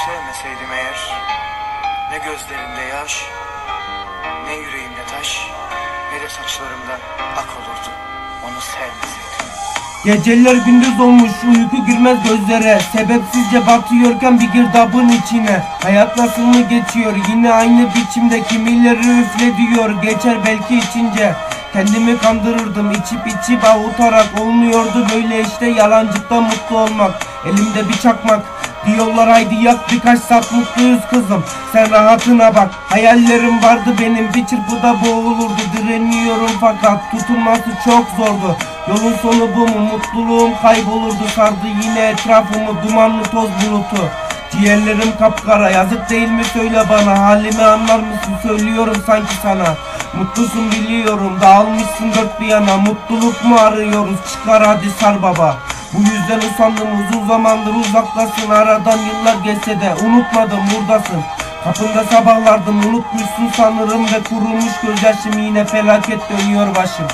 sevmeseydim eğer, ne gözlerimde yaş, ne yüreğimde taş, ne de saçlarımda ak olurdu onu sevmeseydim. Geceler gündüz olmuş, uyku girmez gözlere. Sebepsizce batıyorken bir girdabın içine. Hayat nasıl mı geçiyor yine aynı biçimde. Kimileri üflediyor, geçer belki içince. Kendimi kandırırdım içip avutarak. Olmuyordu böyle işte yalancıkta mutlu olmak. Elimde bir çakmak, diyorlar haydi yak, birkaç saat mutluyuz kızım, sen rahatına bak. Hayallerim vardı benim, bir çırpıda boğulurdu. Direniyorum fakat tutunması çok zordu. Yolun sonu bu mu? Mutluluğum kaybolurdu. Sardı yine etrafımı dumanlı toz bulutu. Ciğerlerim kapkara, yazık değil mi söyle bana. Halimi anlar mısın, söylüyorum sanki sana. Mutlusun biliyorum, dağılmışsın dört bir yana. Mutluluk mu arıyoruz, çıkar hadi sar baba. Bu yüzden usandım, uzun zamandır uzaktasın. Aradan yıllar geçse de unutmadım, buradasın. Kapında sabahlardım, unutmuşsun sanırım ve kurulmuş gözyaşım. Yine felaket dönüyor başım.